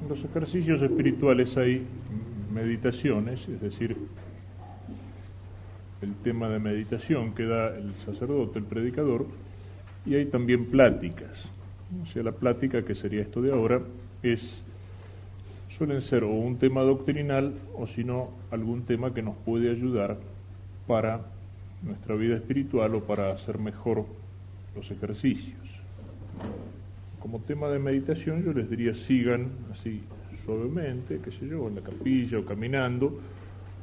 En los ejercicios espirituales hay meditaciones, es decir, el tema de meditación que da el sacerdote, el predicador, y hay también pláticas. O sea, la plática, que sería esto de ahora, suelen ser o un tema doctrinal o si no algún tema que nos puede ayudar para nuestra vida espiritual o para hacer mejor los ejercicios. Como tema de meditación yo les diría sigan así suavemente, qué sé yo, en la capilla o caminando,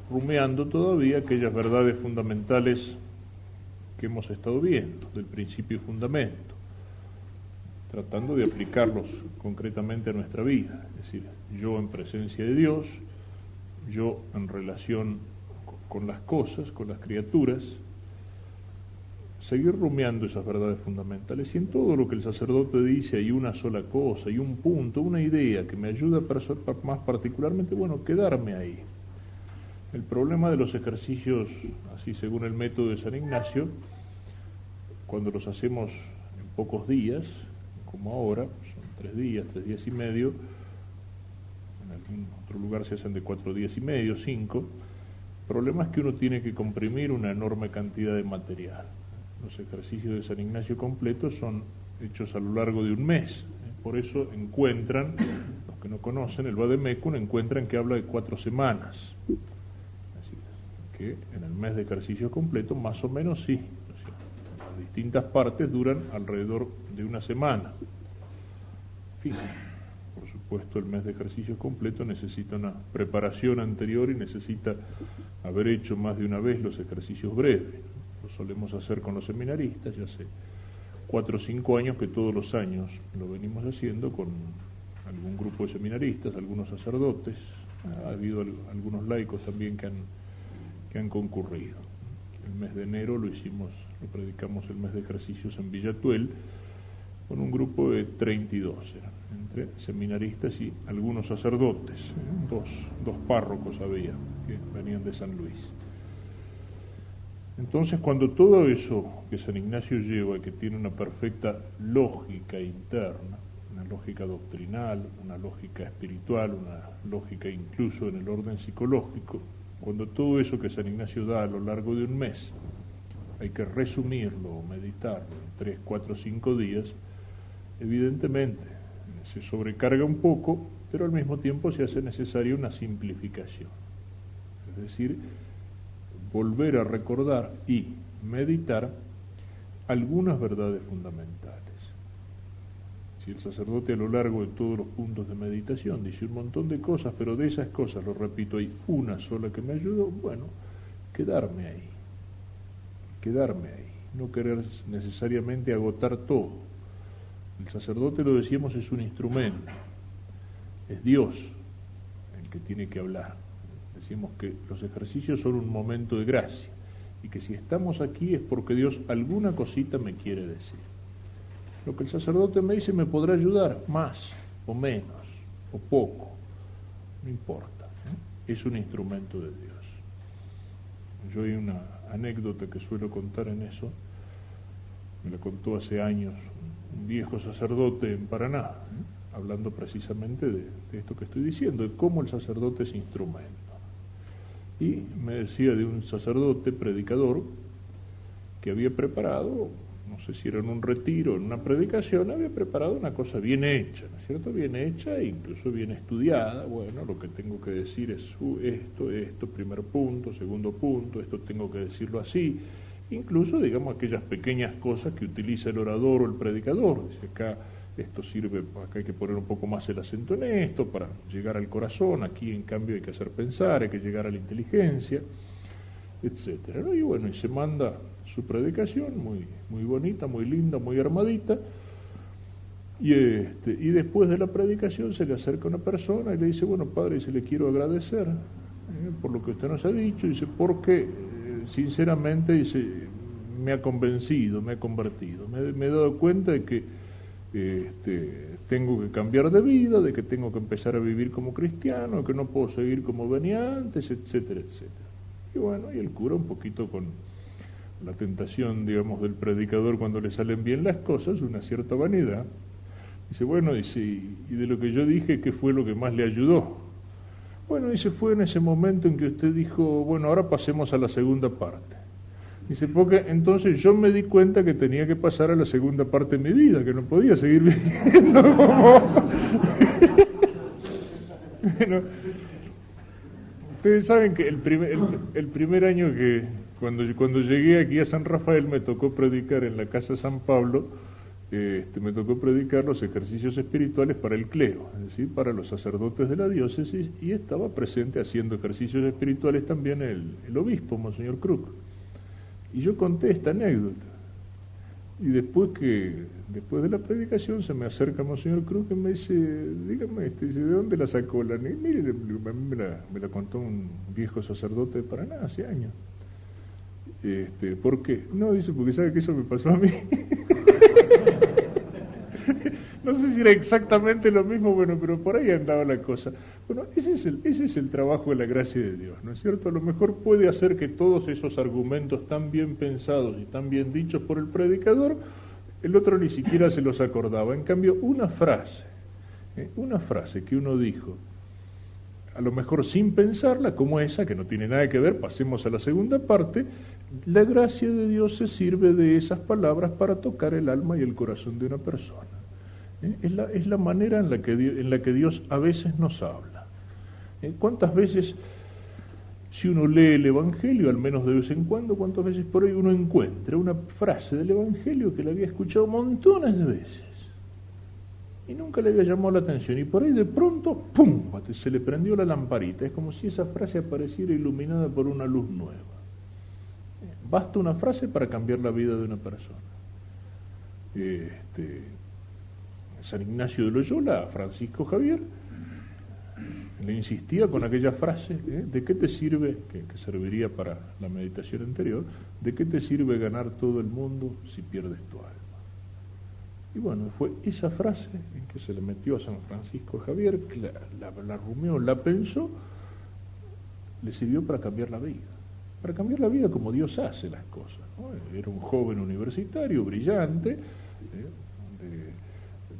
rumiando todavía aquellas verdades fundamentales que hemos estado viendo, del principio y fundamento, tratando de aplicarlos concretamente a nuestra vida, es decir, yo en presencia de Dios, yo en relación con las cosas, con las criaturas, seguir rumiando esas verdades fundamentales, y en todo lo que el sacerdote dice hay una sola cosa, hay un punto, una idea que me ayuda más particularmente, bueno, quedarme ahí. El problema de los ejercicios, así según el método de San Ignacio, cuando los hacemos en pocos días, como ahora, son 3 días y medio, en algún otro lugar se hacen de 4 días y medio, 5, el problema es que uno tiene que comprimir una enorme cantidad de material. Los ejercicios de San Ignacio completos son hechos a lo largo de un mes. Por eso encuentran, los que no conocen el Vademecum, encuentran que habla de 4 semanas. Así que en el mes de ejercicio completo, más o menos sí. Las distintas partes duran alrededor de una semana. En fin, por supuesto el mes de ejercicio completo necesita una preparación anterior y necesita haber hecho más de una vez los ejercicios breves. Lo solemos hacer con los seminaristas, ya hace 4 o 5 años que todos los años lo venimos haciendo con algún grupo de seminaristas, algunos sacerdotes, ha habido algunos laicos también que han concurrido. El mes de enero lo predicamos el mes de ejercicios en Villatuel, con un grupo de 32, entre seminaristas y algunos sacerdotes, dos párrocos había, que venían de San Luis. Entonces, cuando todo eso que San Ignacio lleva, que tiene una perfecta lógica interna, una lógica doctrinal, una lógica espiritual, una lógica incluso en el orden psicológico, cuando todo eso que San Ignacio da a lo largo de un mes, hay que resumirlo o meditarlo en 3, 4, 5 días, evidentemente se sobrecarga un poco, pero al mismo tiempo se hace necesaria una simplificación. Es decir, volver a recordar y meditar algunas verdades fundamentales. Si el sacerdote a lo largo de todos los puntos de meditación dice un montón de cosas, pero de esas cosas, lo repito, hay una sola que me ayudó, bueno, quedarme ahí, no querer necesariamente agotar todo. El sacerdote, lo decíamos, es un instrumento, es Dios el que tiene que hablar. Decimos que los ejercicios son un momento de gracia y que si estamos aquí es porque Dios alguna cosita me quiere decir. Lo que el sacerdote me dice me podrá ayudar más o menos o poco, no importa, es un instrumento de Dios. Yo hay una anécdota que suelo contar en eso, me la contó hace años un viejo sacerdote en Paraná, hablando precisamente de esto que estoy diciendo, de cómo el sacerdote es instrumento. Y me decía de un sacerdote predicador que había preparado, no sé si era en un retiro, en una predicación, había preparado una cosa bien hecha, ¿no es cierto? Bien hecha e incluso bien estudiada. Bueno, lo que tengo que decir es esto, primer punto, segundo punto, esto tengo que decirlo así. Incluso, digamos, aquellas pequeñas cosas que utiliza el orador o el predicador. Dice acá, esto sirve, acá hay que poner un poco más el acento en esto para llegar al corazón, aquí en cambio hay que hacer pensar, hay que llegar a la inteligencia, etcétera, ¿no? Y bueno, y se manda su predicación muy bonita, muy linda, muy armadita, y después de la predicación se le acerca una persona y le dice, bueno, padre, se le quiero agradecer por lo que usted nos ha dicho, dice, porque sinceramente, dice, me ha convencido, me ha convertido, me he dado cuenta de que tengo que cambiar de vida, de que tengo que empezar a vivir como cristiano, que no puedo seguir como venía antes, etcétera, etcétera. Y bueno, y el cura, un poquito con la tentación, digamos, del predicador cuando le salen bien las cosas, una cierta vanidad, Dice, bueno, dice, y de lo que yo dije, ¿qué fue lo que más le ayudó? Bueno, dice, fue en ese momento en que usted dijo, bueno, ahora pasemos a la segunda parte. Dice, porque entonces yo me di cuenta que tenía que pasar a la segunda parte de mi vida, que no podía seguir viviendo como... Bueno, ustedes saben que el primer año que, cuando llegué aquí a San Rafael, me tocó predicar en la Casa San Pablo, me tocó predicar los ejercicios espirituales para el clero, es decir, para los sacerdotes de la diócesis, y estaba presente haciendo ejercicios espirituales también el obispo, Monseñor Krug. Y yo conté esta anécdota. Y después de la predicación se me acerca Monseñor Krug y me dice, dígame, dice, ¿de dónde la sacó? Mire, me la contó un viejo sacerdote de Paraná hace años. ¿Por qué? No, dice, porque sabe que eso me pasó a mí. No sé si era exactamente lo mismo, bueno, pero por ahí andaba la cosa. Bueno, ese es el trabajo de la gracia de Dios, ¿no es cierto? A lo mejor puede hacer que todos esos argumentos tan bien pensados y tan bien dichos por el predicador, el otro ni siquiera se los acordaba. En cambio, una frase que uno dijo, a lo mejor sin pensarla, como esa, que no tiene nada que ver, pasemos a la segunda parte, la gracia de Dios se sirve de esas palabras para tocar el alma y el corazón de una persona. Es la manera en la que Dios a veces nos habla. ¿Cuántas veces, si uno lee el Evangelio, al menos de vez en cuando, cuántas veces por ahí uno encuentra una frase del Evangelio que la había escuchado montones de veces y nunca le había llamado la atención, y por ahí de pronto, ¡pum!, se le prendió la lamparita? Es como si esa frase apareciera iluminada por una luz nueva. Basta una frase para cambiar la vida de una persona. San Ignacio de Loyola, a Francisco Javier, le insistía con aquella frase, ¿de qué te sirve, que serviría para la meditación anterior, de qué te sirve ganar todo el mundo si pierdes tu alma? Y bueno, fue esa frase en que se le metió a San Francisco Javier, que la rumió, la pensó, le sirvió para cambiar la vida como Dios hace las cosas, ¿no? Era un joven universitario, brillante,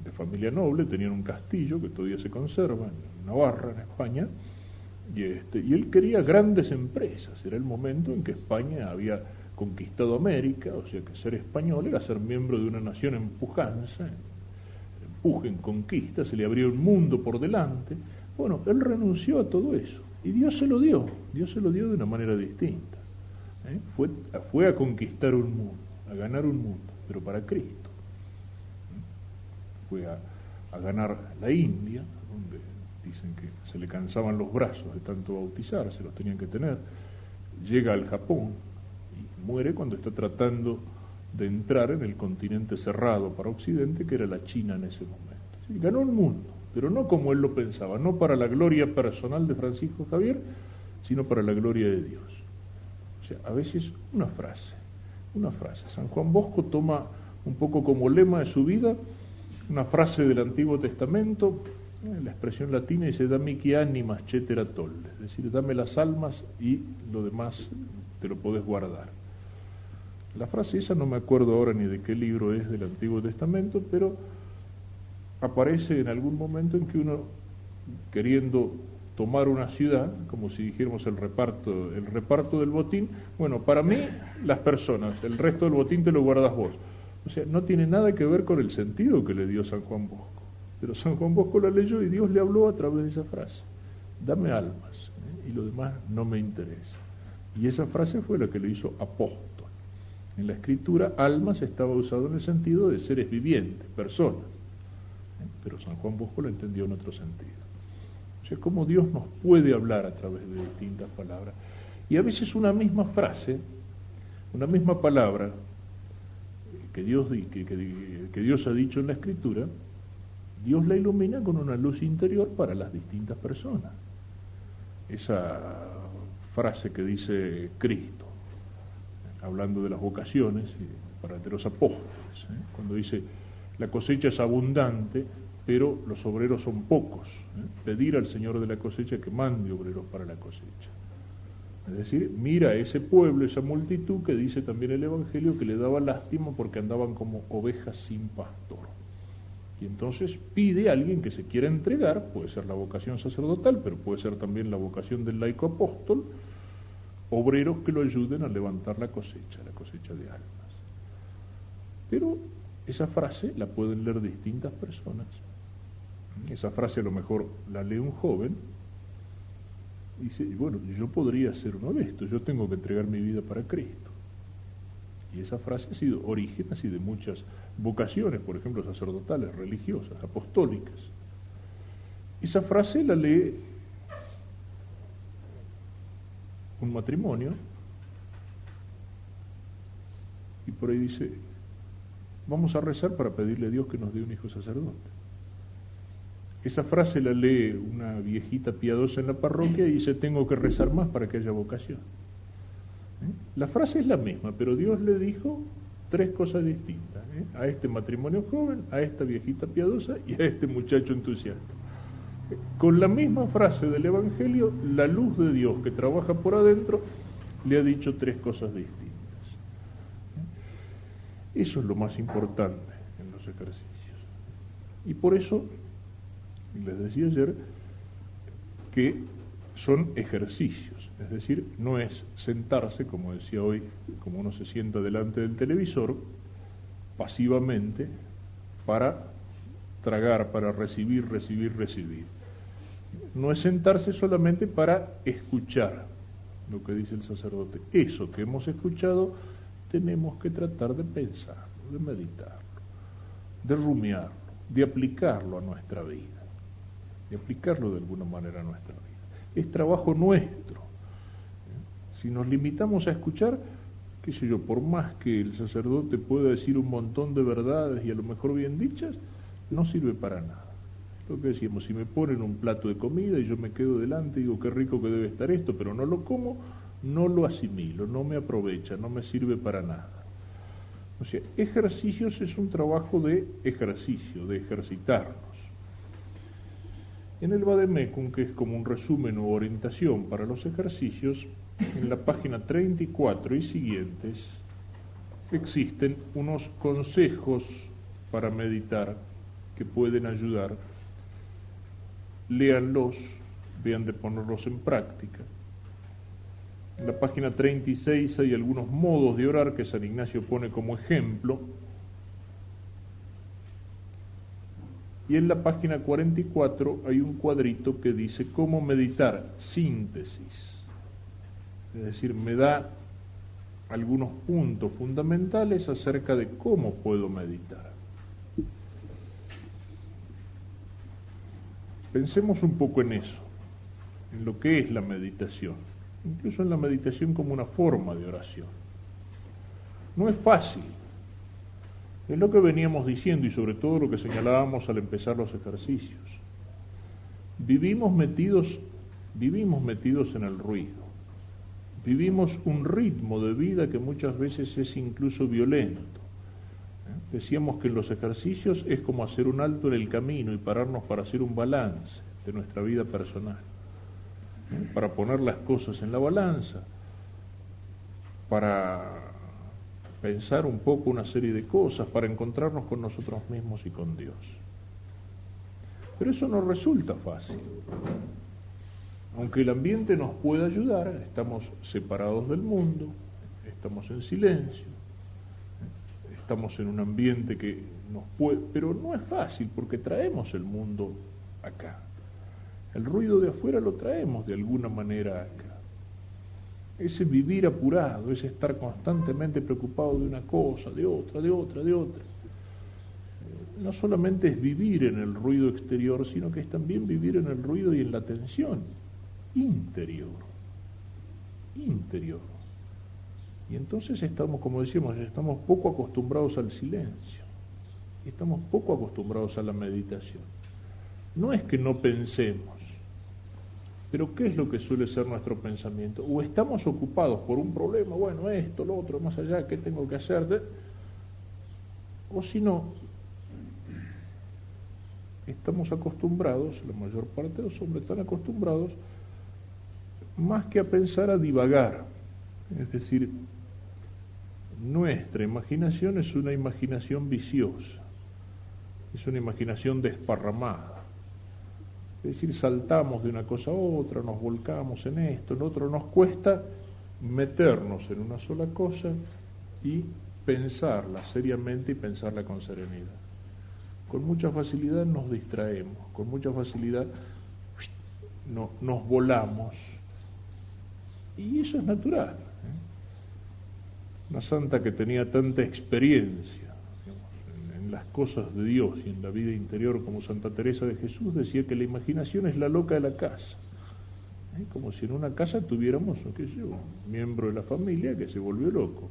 de familia noble, tenían un castillo que todavía se conserva en Navarra, en España, y él quería grandes empresas. Era el momento en que España había conquistado América, o sea que ser español era ser miembro de una nación en pujanza, empuje, en conquista, se le abría un mundo por delante. Bueno, él renunció a todo eso, y Dios se lo dio de una manera distinta. Fue a conquistar un mundo, a ganar un mundo, pero para Cristo. Fue a ganar la India, donde dicen que se le cansaban los brazos de tanto bautizarse, los tenían que tener. Llega al Japón y muere cuando está tratando de entrar en el continente cerrado para Occidente, que era la China en ese momento. ¿Sí? Ganó un mundo, pero no como él lo pensaba, no para la gloria personal de Francisco Javier, sino para la gloria de Dios. O sea, a veces una frase. San Juan Bosco toma un poco como lema de su vida una frase del Antiguo Testamento, la expresión latina dice, damici animas cetera tolle, es decir, dame las almas y lo demás te lo podés guardar. La frase esa no me acuerdo ahora ni de qué libro es del Antiguo Testamento, pero aparece en algún momento en que uno, queriendo tomar una ciudad, como si dijéramos el reparto del botín, bueno, para mí las personas, el resto del botín te lo guardas vos. O sea, no tiene nada que ver con el sentido que le dio San Juan Bosco. Pero San Juan Bosco la leyó y Dios le habló a través de esa frase. Dame almas, y lo demás no me interesa. Y esa frase fue la que le hizo apóstol. En la Escritura, almas estaba usado en el sentido de seres vivientes, personas. Pero San Juan Bosco lo entendió en otro sentido. O sea, cómo Dios nos puede hablar a través de distintas palabras. Y a veces una misma frase, una misma palabra, que Dios ha dicho en la Escritura, Dios la ilumina con una luz interior para las distintas personas. Esa frase que dice Cristo, hablando de las vocaciones para de los apóstoles, cuando dice, la cosecha es abundante, pero los obreros son pocos. Pedir al Señor de la cosecha que mande obreros para la cosecha. Es decir, mira a ese pueblo, esa multitud que dice también el Evangelio que le daba lástima porque andaban como ovejas sin pastor. Y entonces pide a alguien que se quiera entregar, puede ser la vocación sacerdotal, pero puede ser también la vocación del laico apóstol, obreros que lo ayuden a levantar la cosecha de almas. Pero esa frase la pueden leer distintas personas. Esa frase a lo mejor la lee un joven y dice, bueno, yo podría ser uno de estos, yo tengo que entregar mi vida para Cristo. Y esa frase ha sido origen así de muchas vocaciones, por ejemplo, sacerdotales, religiosas, apostólicas. Esa frase la lee un matrimonio y por ahí dice, vamos a rezar para pedirle a Dios que nos dé un hijo sacerdote. Esa frase la lee una viejita piadosa en la parroquia y dice, tengo que rezar más para que haya vocación. La frase es la misma, pero Dios le dijo tres cosas distintas, a este matrimonio joven, a esta viejita piadosa y a este muchacho entusiasta. Con la misma frase del Evangelio, la luz de Dios que trabaja por adentro le ha dicho tres cosas distintas. Eso es lo más importante en los ejercicios. Y por eso les decía ayer que son ejercicios, es decir, no es sentarse, como decía hoy, como uno se sienta delante del televisor, pasivamente, para tragar, para recibir. No es sentarse solamente para escuchar lo que dice el sacerdote. Eso que hemos escuchado tenemos que tratar de pensarlo, de meditarlo, de rumiarlo, de aplicarlo a nuestra vida. Y aplicarlo de alguna manera a nuestra vida. Es trabajo nuestro. Si nos limitamos a escuchar, qué sé yo, por más que el sacerdote pueda decir un montón de verdades y a lo mejor bien dichas, no sirve para nada. Lo que decíamos, si me ponen un plato de comida y yo me quedo delante y digo qué rico que debe estar esto, pero no lo como, no lo asimilo, no me aprovecha, no me sirve para nada. O sea, ejercicios es un trabajo de ejercicio, de ejercitarnos. En el Vademecum, que es como un resumen o orientación para los ejercicios, en la página 34 y siguientes existen unos consejos para meditar que pueden ayudar. Léanlos, vean de ponerlos en práctica. En la página 36 hay algunos modos de orar que San Ignacio pone como ejemplo. Y en la página 44 hay un cuadrito que dice cómo meditar, síntesis. Es decir, me da algunos puntos fundamentales acerca de cómo puedo meditar. Pensemos un poco en eso, en lo que es la meditación, incluso en la meditación como una forma de oración. No es fácil. Es lo que veníamos diciendo y sobre todo lo que señalábamos al empezar los ejercicios. Vivimos metidos en el ruido. Vivimos un ritmo de vida que muchas veces es incluso violento. Decíamos que en los ejercicios es como hacer un alto en el camino y pararnos para hacer un balance de nuestra vida personal. Para poner las cosas en la balanza, para pensar un poco una serie de cosas, para encontrarnos con nosotros mismos y con Dios. Pero eso no resulta fácil. Aunque el ambiente nos pueda ayudar, estamos separados del mundo, estamos en silencio, estamos en un ambiente que nos puede, pero no es fácil porque traemos el mundo acá. El ruido de afuera lo traemos de alguna manera acá. Ese vivir apurado, ese estar constantemente preocupado de una cosa, de otra. No solamente es vivir en el ruido exterior, sino que es también vivir en el ruido y en la tensión interior. Y entonces estamos, como decíamos, estamos poco acostumbrados al silencio, estamos poco acostumbrados a la meditación. No es que no pensemos, pero ¿qué es lo que suele ser nuestro pensamiento? O estamos ocupados por un problema, bueno, esto, lo otro, más allá, ¿qué tengo que hacer? O si no, estamos acostumbrados, la mayor parte de los hombres están acostumbrados, más que a pensar, a divagar. Es decir, nuestra imaginación es una imaginación viciosa. es una imaginación desparramada. Es decir, saltamos de una cosa a otra, nos volcamos en esto, en otro, nos cuesta meternos en una sola cosa y pensarla seriamente y pensarla con serenidad. Con mucha facilidad nos distraemos, con mucha facilidad nos volamos, y eso es natural. Una santa que tenía tanta experiencia, digamos, en las cosas de Dios y en la vida interior como Santa Teresa de Jesús, decía que la imaginación es la loca de la casa. Como si en una casa tuviéramos, qué sé yo, un miembro de la familia que se volvió loco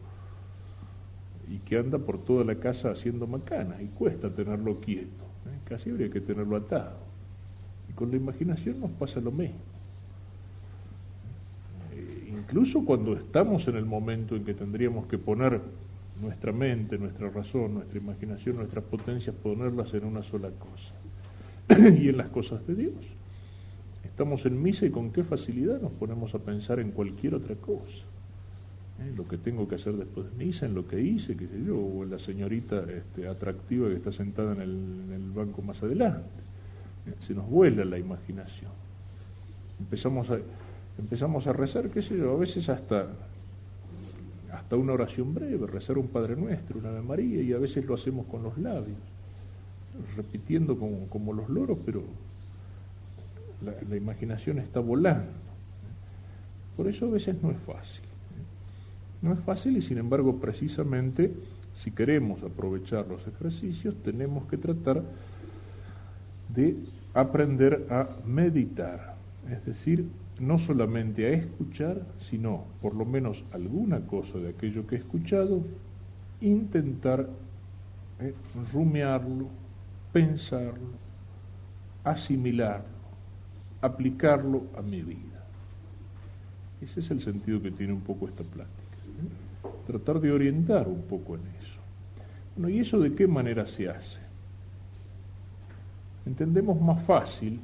y que anda por toda la casa haciendo macanas, y cuesta tenerlo quieto, casi habría que tenerlo atado. Y con la imaginación nos pasa lo mismo. Incluso cuando estamos en el momento en que tendríamos que poner nuestra mente, nuestra razón, nuestra imaginación, nuestras potencias, ponerlas en una sola cosa, y en las cosas de Dios. Estamos en misa y con qué facilidad nos ponemos a pensar en cualquier otra cosa. Lo que tengo que hacer después de misa, en lo que hice, qué sé yo, o en la señorita atractiva que está sentada en el banco más adelante. Se nos vuela la imaginación. Empezamos a rezar, qué sé yo, a veces hasta una oración breve, rezar un Padre Nuestro, una Ave María, y a veces lo hacemos con los labios, repitiendo como los loros, pero la imaginación está volando. Por eso a veces no es fácil. No es fácil, y sin embargo, precisamente, si queremos aprovechar los ejercicios, tenemos que tratar de aprender a meditar, es decir, no solamente a escuchar, sino, por lo menos alguna cosa de aquello que he escuchado, intentar rumiarlo, pensarlo, asimilarlo, aplicarlo a mi vida. Ese es el sentido que tiene un poco esta plática. Tratar de orientar un poco en eso. Bueno, ¿y eso de qué manera se hace? Entendemos más fácil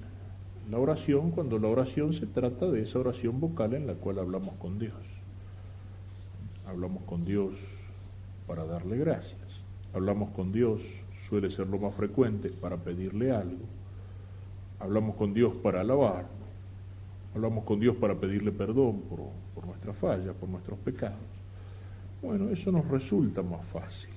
la oración cuando la oración se trata de esa oración vocal en la cual hablamos con Dios. Hablamos con Dios para darle gracias. Hablamos con Dios, suele ser lo más frecuente, para pedirle algo. Hablamos con Dios para alabarlo. Hablamos con Dios para pedirle perdón por nuestras fallas, por nuestros pecados. Bueno, eso nos resulta más fácil.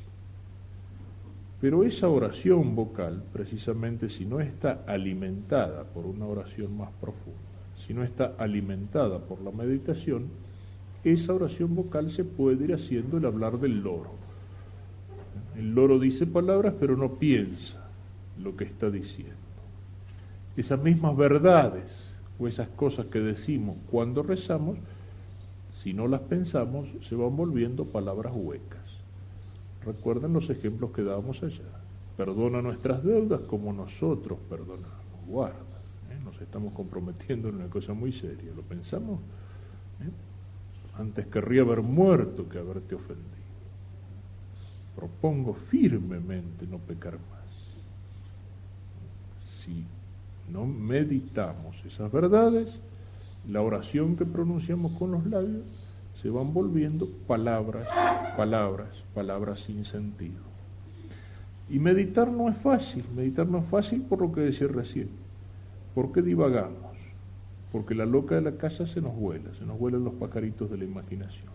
Pero esa oración vocal, precisamente, si no está alimentada por una oración más profunda, si no está alimentada por la meditación, esa oración vocal se puede ir haciendo el hablar del loro. El loro dice palabras, pero no piensa lo que está diciendo. Esas mismas verdades o esas cosas que decimos cuando rezamos, si no las pensamos, se van volviendo palabras huecas. Recuerden los ejemplos que dábamos allá. Perdona nuestras deudas como nosotros perdonamos. Guarda, nos estamos comprometiendo en una cosa muy seria. ¿Lo pensamos? Antes querría haber muerto que haberte ofendido. Propongo firmemente no pecar más. Si no meditamos esas verdades, la oración que pronunciamos con los labios se van volviendo palabras sin sentido. Y meditar no es fácil por lo que decía recién, porque divagamos, porque la loca de la casa se nos vuelan los pajaritos de la imaginación.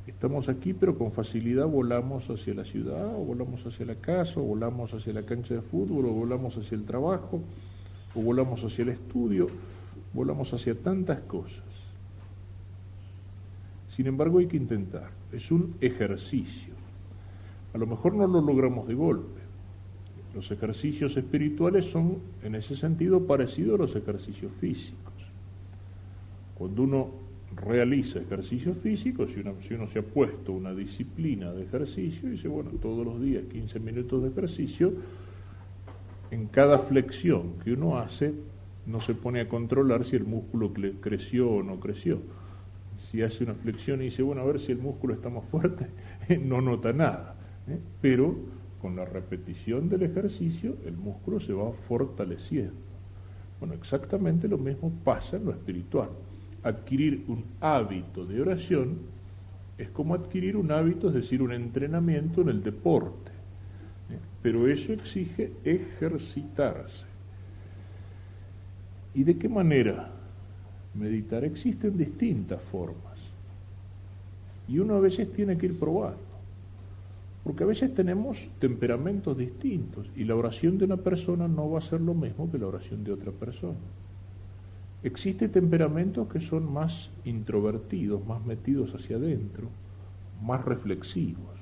Estamos aquí, pero con facilidad volamos hacia la ciudad, o volamos hacia la casa, o volamos hacia la cancha de fútbol, o volamos hacia el trabajo, o volamos hacia el estudio, volamos hacia tantas cosas. Sin embargo, hay que intentar. Es un ejercicio. A lo mejor no lo logramos de golpe. Los ejercicios espirituales son, en ese sentido, parecidos a los ejercicios físicos. Cuando uno realiza ejercicios físicos, si uno se ha puesto una disciplina de ejercicio, dice, bueno, todos los días 15 minutos de ejercicio, en cada flexión que uno hace, no se pone a controlar si el músculo creció o no creció. Si hace una flexión y dice, bueno, a ver si el músculo está más fuerte, no nota nada. Pero con la repetición del ejercicio, el músculo se va fortaleciendo. Bueno, exactamente lo mismo pasa en lo espiritual. Adquirir un hábito de oración es como adquirir un hábito, es decir, un entrenamiento en el deporte. Pero eso exige ejercitarse. ¿Y de qué manera meditar? Existen distintas formas. Y uno a veces tiene que ir probando. Porque a veces tenemos temperamentos distintos y la oración de una persona no va a ser lo mismo que la oración de otra persona. Existen temperamentos que son más introvertidos, más metidos hacia adentro, más reflexivos,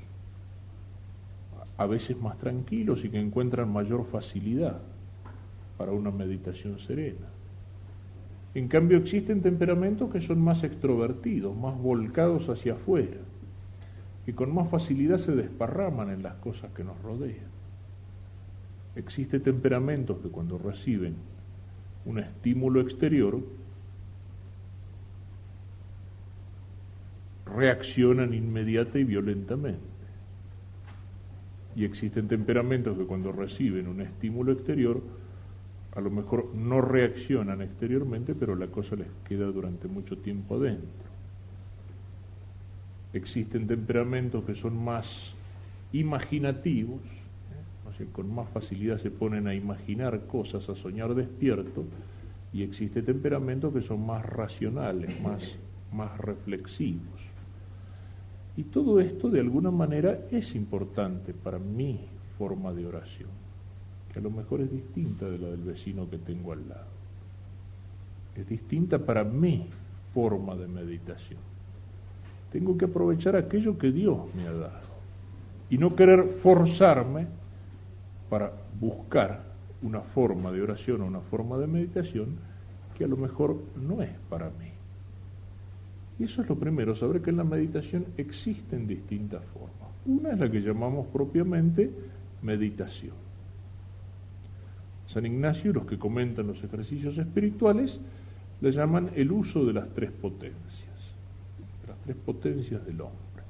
a veces más tranquilos y que encuentran mayor facilidad para una meditación serena. En cambio existen temperamentos que son más extrovertidos, más volcados hacia afuera, que con más facilidad se desparraman en las cosas que nos rodean. Existen temperamentos que cuando reciben un estímulo exterior reaccionan inmediata y violentamente. Y existen temperamentos que cuando reciben un estímulo exterior a lo mejor no reaccionan exteriormente, pero la cosa les queda durante mucho tiempo adentro. Existen temperamentos que son más imaginativos, o sea, con más facilidad se ponen a imaginar cosas, a soñar despierto, y existen temperamentos que son más racionales, más reflexivos. Y todo esto de alguna manera es importante para mi forma de oración, que a lo mejor es distinta de la del vecino que tengo al lado. Es distinta para mi forma de meditación. Tengo que aprovechar aquello que Dios me ha dado y no querer forzarme para buscar una forma de oración o una forma de meditación que a lo mejor no es para mí. Y eso es lo primero, saber que en la meditación existen distintas formas. Una es la que llamamos propiamente meditación. San Ignacio y los que comentan los ejercicios espirituales le llaman el uso de las tres potencias del hombre: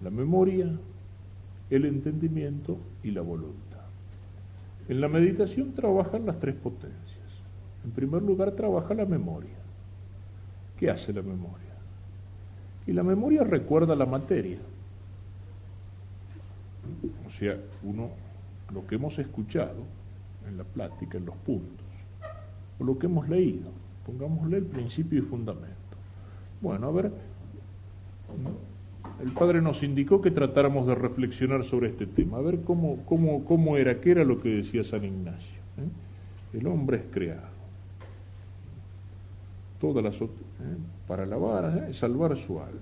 la memoria, el entendimiento y la voluntad. En la meditación trabajan las tres potencias. En primer lugar trabaja la memoria. ¿Qué hace la memoria? Y la memoria recuerda la materia. O sea, lo que hemos escuchado en la plática, en los puntos, o lo que hemos leído, pongámosle el principio y fundamento. Bueno, a ver, el Padre nos indicó que tratáramos de reflexionar sobre este tema, a ver cómo era, qué era lo que decía San Ignacio. El hombre es creado. Para alabar, salvar su alma.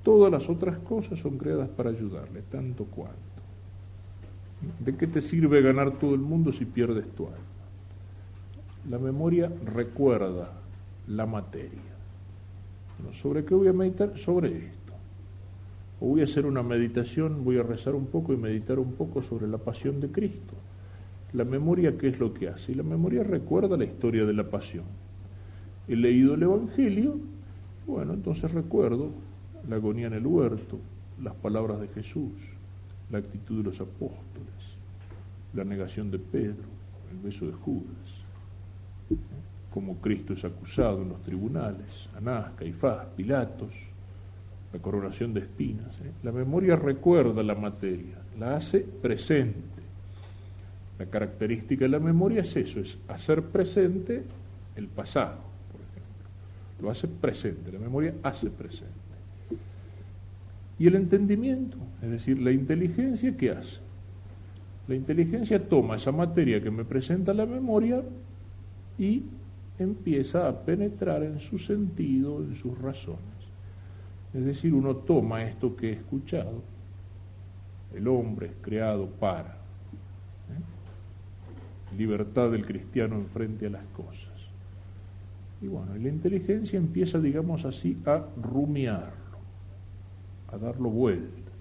Todas las otras cosas son creadas para ayudarle, tanto cuanto. ¿De qué te sirve ganar todo el mundo si pierdes tu alma? La memoria recuerda la materia. Bueno, ¿sobre qué voy a meditar? Sobre esto. O voy a hacer una meditación, voy a rezar un poco y meditar un poco sobre la pasión de Cristo. La memoria, ¿qué es lo que hace? Y la memoria recuerda la historia de la pasión. He leído el Evangelio, bueno, entonces recuerdo la agonía en el huerto, las palabras de Jesús, la actitud de los apóstoles, la negación de Pedro, el beso de Judas, cómo Cristo es acusado en los tribunales, Anás, Caifás, Pilatos, la coronación de espinas. La memoria recuerda la materia, la hace presente. La característica de la memoria es eso, es hacer presente el pasado. Lo hace presente, la memoria hace presente. Y el entendimiento, es decir, la inteligencia, ¿qué hace? La inteligencia toma esa materia que me presenta la memoria y empieza a penetrar en su sentido, en sus razones. Es decir, uno toma esto que he escuchado, el hombre es creado para, libertad del cristiano en frente a las cosas. Y bueno, la inteligencia empieza, digamos así, a rumiarlo, a darlo vueltas,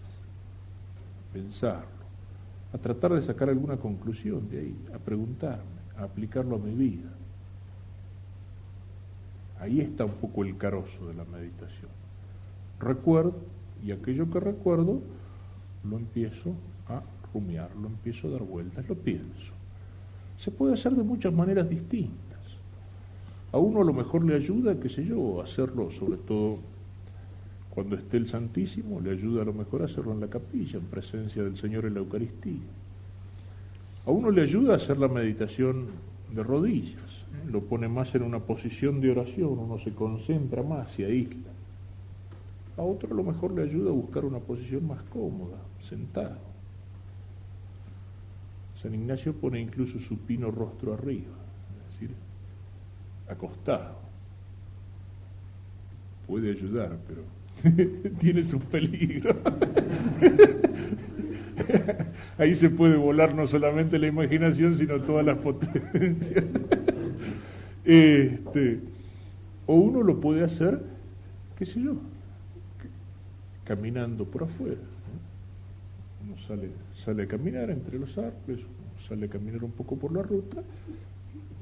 a pensarlo, a tratar de sacar alguna conclusión de ahí, a preguntarme, a aplicarlo a mi vida. Ahí está un poco el carozo de la meditación. Recuerdo, y aquello que recuerdo lo empiezo a rumiar, lo empiezo a dar vueltas, lo pienso. Se puede hacer de muchas maneras distintas. A uno a lo mejor le ayuda, qué sé yo, hacerlo sobre todo Cuando esté el Santísimo, le ayuda a lo mejor a hacerlo en la capilla, en presencia del Señor en la Eucaristía. A uno le ayuda a hacer la meditación de rodillas, lo pone más en una posición de oración, uno se concentra más, se aísla. A otro a lo mejor le ayuda a buscar una posición más cómoda, sentado. San Ignacio pone incluso su pino rostro arriba, es decir, acostado. Puede ayudar, pero tiene sus peligros. Ahí se puede volar no solamente la imaginación, sino todas las potencias. O uno lo puede hacer, qué sé yo, caminando por afuera. Uno sale a caminar entre los árboles, uno sale a caminar un poco por la ruta,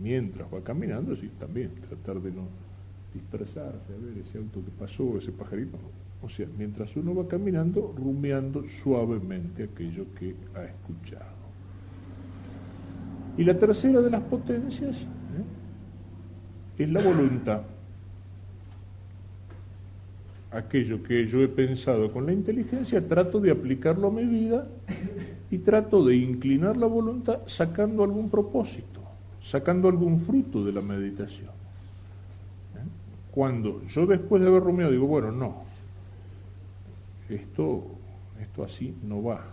mientras va caminando, sí, también tratar de no dispersarse, a ver ese auto que pasó, ese pajarito. O sea, mientras uno va caminando, rumiando suavemente aquello que ha escuchado. Y la tercera de las potencias es la voluntad. Aquello que yo he pensado con la inteligencia, trato de aplicarlo a mi vida y trato de inclinar la voluntad sacando algún propósito, sacando algún fruto de la meditación. Cuando yo después de haber rumiado digo, bueno, no, esto así no va,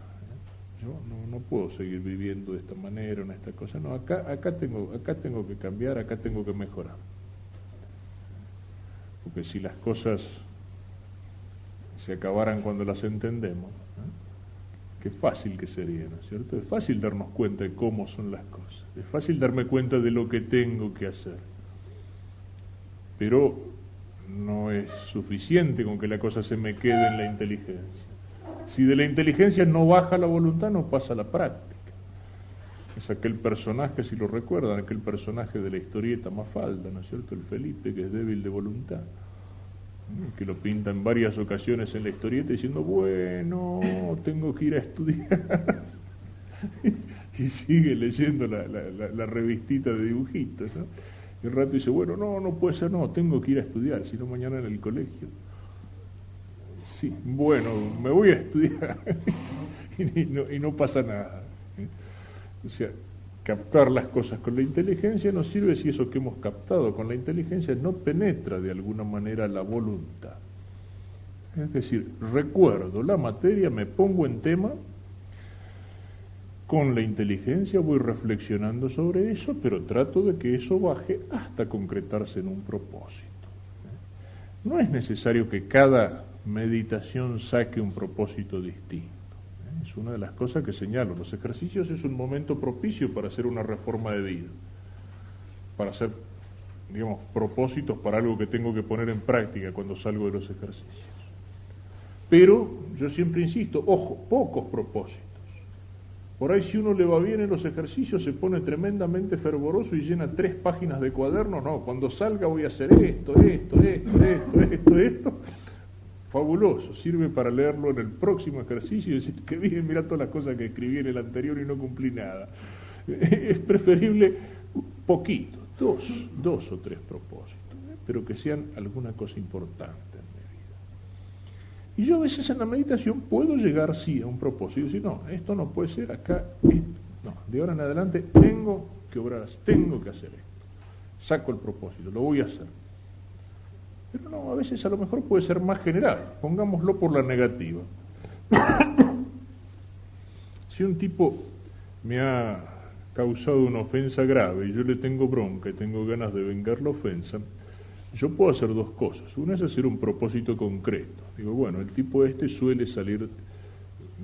yo no puedo seguir viviendo de esta manera, en esta cosa, no, acá tengo que cambiar, acá tengo que mejorar. Porque si las cosas se acabaran cuando las entendemos, qué fácil que sería, ¿no es cierto? Es fácil darnos cuenta de cómo son las cosas, es fácil darme cuenta de lo que tengo que hacer, pero no es suficiente con que la cosa se me quede en la inteligencia. Si de la inteligencia no baja la voluntad, no pasa a la práctica. Es aquel personaje, si lo recuerdan, aquel personaje de la historieta Mafalda, ¿no es cierto? El Felipe, que es débil de voluntad, que lo pinta en varias ocasiones en la historieta diciendo, bueno, tengo que ir a estudiar. Y sigue leyendo la revistita de dibujitos, ¿no? Y un rato dice, bueno, no puede ser, no, tengo que ir a estudiar, si no mañana en el colegio. Sí, bueno, me voy a estudiar. y no pasa nada. O sea, captar las cosas con la inteligencia nos sirve si eso que hemos captado con la inteligencia no penetra de alguna manera la voluntad. Es decir, recuerdo la materia, me pongo en tema, con la inteligencia voy reflexionando sobre eso, pero trato de que eso baje hasta concretarse en un propósito. No es necesario que cada meditación saque un propósito distinto. Es una de las cosas que señalo. Los ejercicios es un momento propicio para hacer una reforma de vida, para hacer, digamos, propósitos para algo que tengo que poner en práctica cuando salgo de los ejercicios. Pero yo siempre insisto, ojo, pocos propósitos. Por ahí si uno le va bien en los ejercicios se pone tremendamente fervoroso y llena 3 páginas de cuaderno. No, cuando salga voy a hacer esto. Fabuloso, sirve para leerlo en el próximo ejercicio y decir que bien, mirá todas las cosas que escribí en el anterior y no cumplí nada. Es preferible poquito, dos o 3 propósitos, pero que sean alguna cosa importante en mi vida. Y yo a veces en la meditación puedo llegar sí a un propósito y decir, no, esto no puede ser acá, no, de ahora en adelante tengo que obrar así, tengo que hacer esto. Saco el propósito, lo voy a hacer. Pero no, a veces a lo mejor puede ser más general, pongámoslo por la negativa. Si un tipo me ha causado una ofensa grave y yo le tengo bronca y tengo ganas de vengar la ofensa, yo puedo hacer 2 cosas. Una es hacer un propósito concreto. Digo, bueno, el tipo suele salir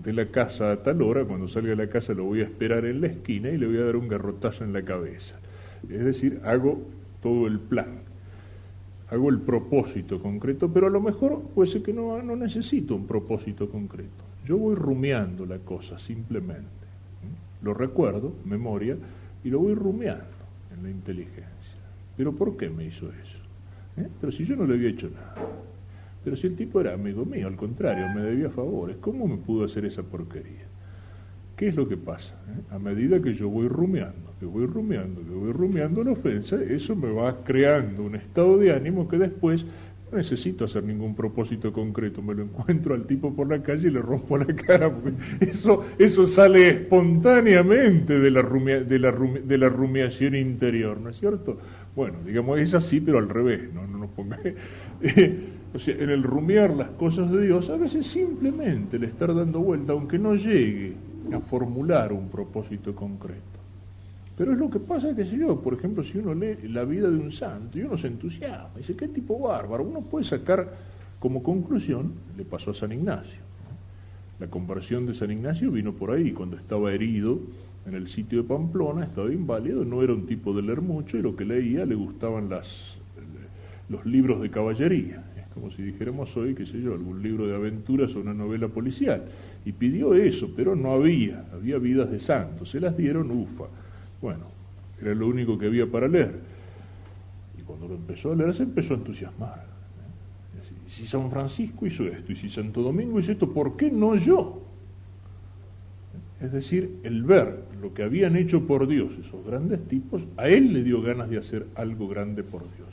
de la casa a tal hora, cuando salga de la casa lo voy a esperar en la esquina y le voy a dar un garrotazo en la cabeza. Es decir, hago todo el plan. Hago el propósito concreto, pero a lo mejor puede ser que no necesito un propósito concreto. Yo voy rumiando la cosa simplemente. Lo recuerdo, memoria, y lo voy rumiando en la inteligencia. ¿Pero por qué me hizo eso? Pero si yo no le había hecho nada. Pero si el tipo era amigo mío, al contrario, me debía favores, ¿cómo me pudo hacer esa porquería? ¿Qué es lo que pasa? A medida que yo voy rumiando la ofensa, eso me va creando un estado de ánimo que después No necesito hacer ningún propósito concreto, me lo encuentro al tipo por la calle y le rompo la cara, porque eso sale espontáneamente de la rumiación interior, ¿no es cierto? Bueno, digamos, es así, pero al revés, no nos ponga... O sea, en el rumiar las cosas de Dios, a veces simplemente le estar dando vuelta, aunque no llegue a formular un propósito concreto. Pero es lo que pasa, que sé yo, por ejemplo, si uno lee la vida de un santo y uno se entusiasma, dice, qué tipo bárbaro, uno puede sacar como conclusión, le pasó a San Ignacio, ¿no? La conversión de San Ignacio vino por ahí, cuando estaba herido en el sitio de Pamplona, estaba inválido, no era un tipo de leer mucho, y lo que leía le gustaban los libros de caballería, es como si dijéramos hoy, qué sé yo, algún libro de aventuras o una novela policial, y pidió eso, pero no había vidas de santos, se las dieron, ufa. Bueno, era lo único que había para leer. Y cuando lo empezó a leer se empezó a entusiasmar. Y si San Francisco hizo esto, y si Santo Domingo hizo esto, ¿por qué no yo? Es decir, el ver lo que habían hecho por Dios esos grandes tipos, a él le dio ganas de hacer algo grande por Dios.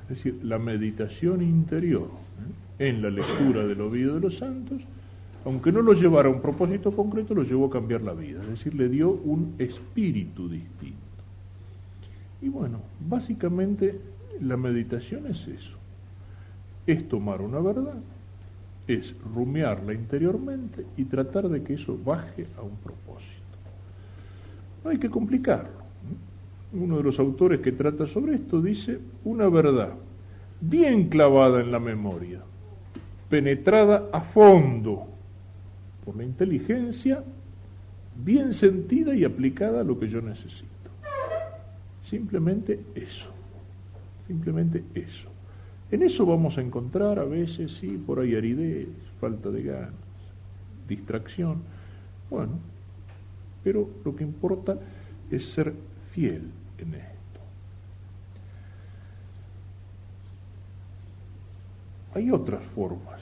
Es decir, la meditación interior en la lectura de la vida de los santos, aunque no lo llevara a un propósito concreto, lo llevó a cambiar la vida, es decir, le dio un espíritu distinto. Y bueno, básicamente la meditación es eso, es tomar una verdad, es rumiarla interiormente y tratar de que eso baje a un propósito. No hay que complicarlo. Uno de los autores que trata sobre esto dice, una verdad bien clavada en la memoria, penetrada a fondo por la inteligencia, bien sentida y aplicada a lo que yo necesito. Simplemente eso. En eso vamos a encontrar a veces, sí, por ahí aridez, falta de ganas, distracción. Bueno, pero lo que importa es ser fiel en esto. Hay otras formas.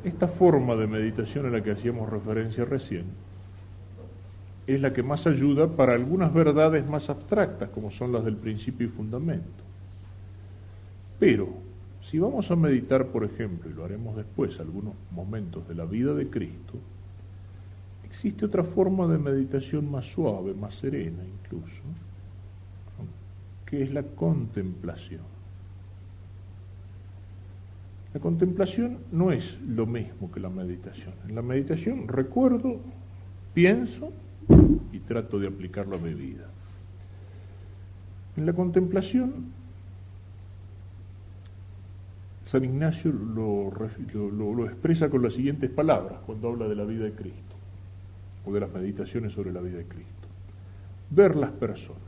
Esta forma de meditación a la que hacíamos referencia recién es la que más ayuda para algunas verdades más abstractas, como son las del principio y fundamento. Pero, si vamos a meditar, por ejemplo, y lo haremos después, algunos momentos de la vida de Cristo, existe otra forma de meditación más suave, más serena incluso, que es la contemplación. La contemplación no es lo mismo que la meditación. En la meditación recuerdo, pienso y trato de aplicarlo a mi vida. En la contemplación, San Ignacio lo expresa con las siguientes palabras cuando habla de la vida de Cristo, o de las meditaciones sobre la vida de Cristo. Ver las personas.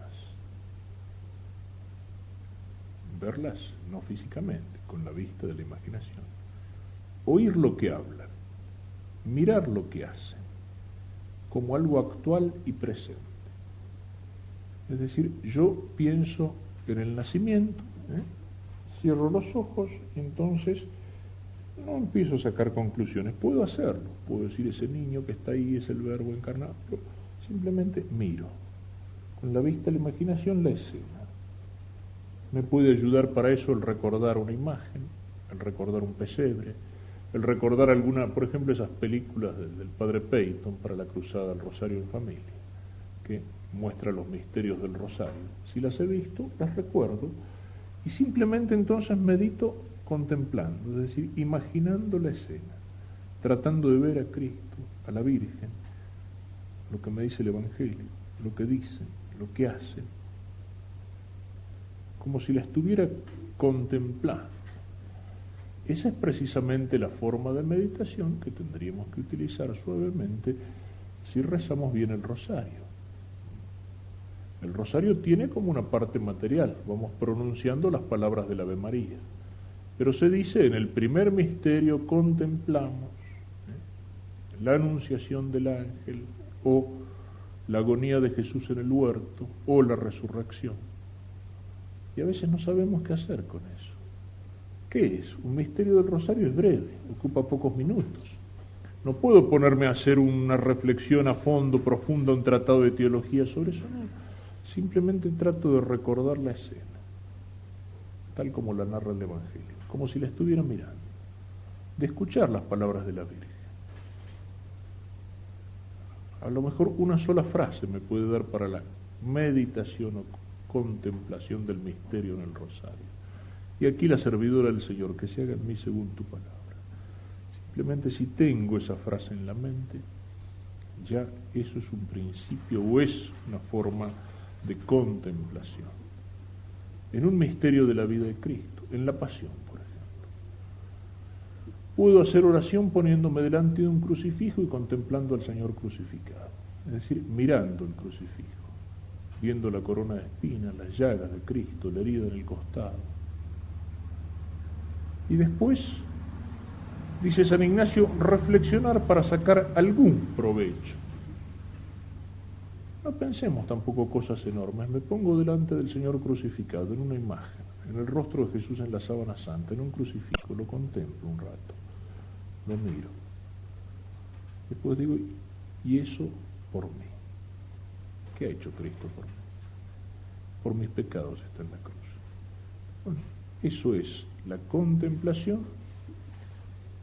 Verlas no físicamente, con la vista de la imaginación. Oír lo que hablan, mirar lo que hacen, como algo actual y presente. Es decir, yo pienso en el nacimiento, cierro los ojos y entonces no empiezo a sacar conclusiones. Puedo hacerlo, puedo decir ese niño que está ahí es el verbo encarnado, pero simplemente miro, con la vista de la imaginación, la escena. Me puede ayudar para eso el recordar una imagen, el recordar un pesebre, el recordar alguna, por ejemplo, esas películas del padre Peyton para la cruzada del Rosario en Familia, que muestra los misterios del Rosario. Si las he visto, las recuerdo, y simplemente entonces medito contemplando, es decir, imaginando la escena, tratando de ver a Cristo, a la Virgen, lo que me dice el Evangelio, lo que dicen, lo que hacen, como si la estuviera contemplando. Esa es precisamente la forma de meditación que tendríamos que utilizar suavemente si rezamos bien el rosario. El rosario tiene como una parte material, vamos pronunciando las palabras del Ave María, pero se dice en el primer misterio contemplamos la anunciación del ángel, o la agonía de Jesús en el huerto, o la resurrección. Y a veces no sabemos qué hacer con eso. ¿Qué es? Un misterio del rosario es breve, ocupa pocos minutos. No puedo ponerme a hacer una reflexión a fondo, profunda, un tratado de teología sobre eso, no. Simplemente trato de recordar la escena, tal como la narra el Evangelio, como si la estuviera mirando, de escuchar las palabras de la Virgen. A lo mejor una sola frase me puede dar para la meditación o contemplación del misterio en el rosario. Y aquí la servidora del Señor, que se haga en mí según tu palabra. Simplemente si tengo esa frase en la mente, ya eso es un principio o es una forma de contemplación. En un misterio de la vida de Cristo, en la pasión, por ejemplo. Puedo hacer oración poniéndome delante de un crucifijo y contemplando al Señor crucificado. Es decir, mirando el crucifijo, viendo la corona de espinas, las llagas de Cristo, la herida en el costado. Y después, dice San Ignacio, reflexionar para sacar algún provecho. No pensemos tampoco cosas enormes. Me pongo delante del Señor crucificado, en una imagen, en el rostro de Jesús en la sábana santa, en un crucifijo, lo contemplo un rato, lo miro. Después digo, ¿y eso por mí? ¿Qué ha hecho Cristo por mí? Por mis pecados está en la cruz. Bueno, eso es la contemplación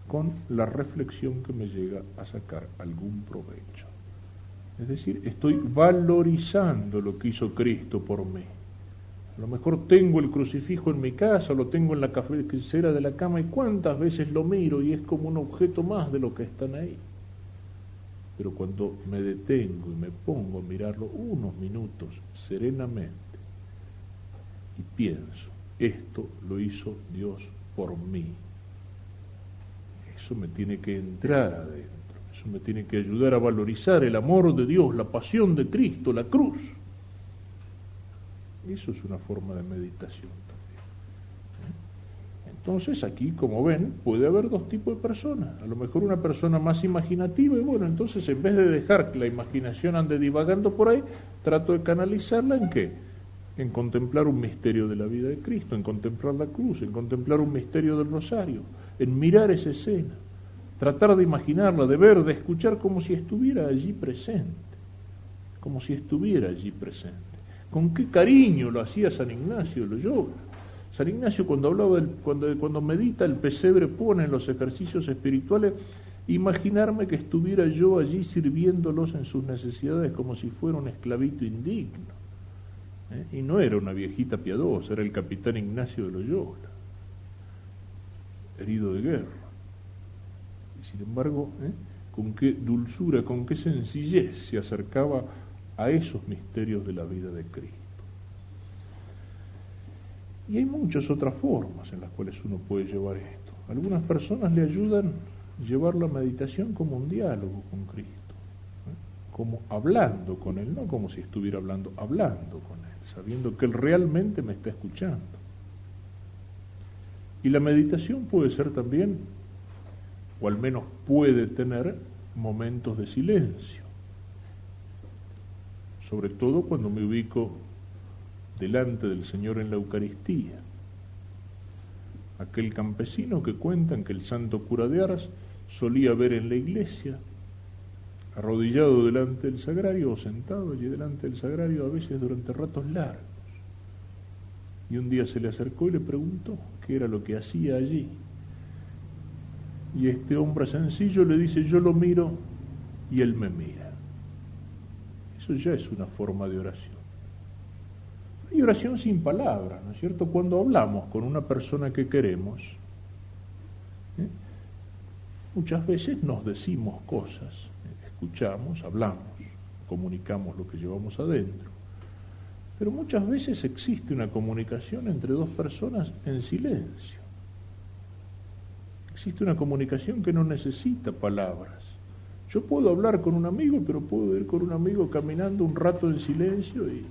con la reflexión que me llega a sacar algún provecho. Es decir, estoy valorizando lo que hizo Cristo por mí. A lo mejor tengo el crucifijo en mi casa, lo tengo en la cabecera de la cama y cuántas veces lo miro y es como un objeto más de lo que están ahí. Pero cuando me detengo y me pongo a mirarlo unos minutos serenamente y pienso, esto lo hizo Dios por mí. Eso me tiene que entrar adentro, eso me tiene que ayudar a valorizar el amor de Dios, la pasión de Cristo, la cruz. Eso es una forma de meditación también. Entonces aquí, como ven, puede haber dos tipos de personas. A lo mejor una persona más imaginativa y bueno, entonces en vez de dejar que la imaginación ande divagando por ahí, trato de canalizarla ¿en qué? En contemplar un misterio de la vida de Cristo, en contemplar la cruz, en contemplar un misterio del rosario, en mirar esa escena, tratar de imaginarla, de ver, de escuchar como si estuviera allí presente, como si estuviera allí presente. Con qué cariño lo hacía San Ignacio de Loyola. San Ignacio cuando hablaba cuando medita el pesebre pone en los ejercicios espirituales imaginarme que estuviera yo allí sirviéndolos en sus necesidades como si fuera un esclavito indigno. Y no era una viejita piadosa, era el capitán Ignacio de Loyola, herido de guerra. Y sin embargo, con qué dulzura, con qué sencillez se acercaba a esos misterios de la vida de Cristo. Y hay muchas otras formas en las cuales uno puede llevar esto. Algunas personas le ayudan a llevar la meditación como un diálogo con Cristo, como hablando con Él, no como si estuviera hablando con Él, sabiendo que Él realmente me está escuchando. Y la meditación puede ser también, o al menos puede tener, momentos de silencio. Sobre todo cuando me ubico delante del Señor en la Eucaristía. Aquel campesino que cuentan que el santo cura de Ars solía ver en la iglesia, arrodillado delante del sagrario o sentado allí delante del sagrario, a veces durante ratos largos. Y un día se le acercó y le preguntó qué era lo que hacía allí. Y este hombre sencillo le dice, yo lo miro y él me mira. Eso ya es una forma de oración. Hay oración sin palabras, ¿no es cierto? Cuando hablamos con una persona que queremos, muchas veces nos decimos cosas, escuchamos, hablamos, comunicamos lo que llevamos adentro. Pero muchas veces existe una comunicación entre dos personas en silencio. Existe una comunicación que no necesita palabras. Yo puedo hablar con un amigo, pero puedo ir con un amigo caminando un rato en silencio y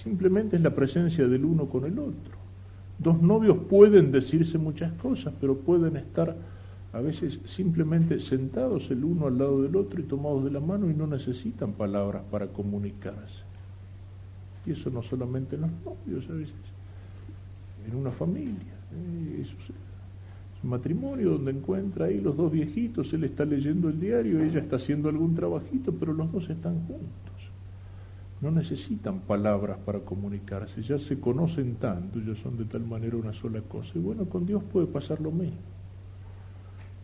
simplemente es la presencia del uno con el otro. Dos novios pueden decirse muchas cosas, pero pueden estar a veces simplemente sentados el uno al lado del otro y tomados de la mano y no necesitan palabras para comunicarse. Y eso no solamente en los novios, a veces en una familia. Eso es un matrimonio donde encuentra ahí los dos viejitos, él está leyendo el diario, ella está haciendo algún trabajito, pero los dos están juntos. no necesitan palabras para comunicarse, ya se conocen tanto, ya son de tal manera una sola cosa. Y bueno, con Dios puede pasar lo mismo.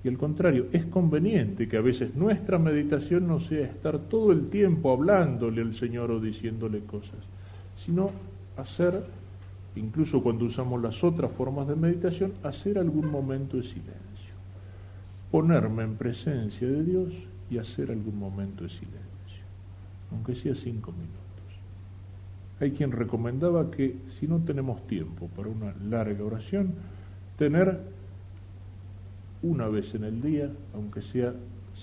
Y al contrario, es conveniente que a veces nuestra meditación no sea estar todo el tiempo hablándole al Señor o diciéndole cosas, sino hacer, incluso cuando usamos las otras formas de meditación, hacer algún momento de silencio. Ponerme en presencia de Dios y hacer algún momento de silencio, aunque sea 5 minutos. Hay quien recomendaba que si no tenemos tiempo para una larga oración, tener una vez en el día, aunque sea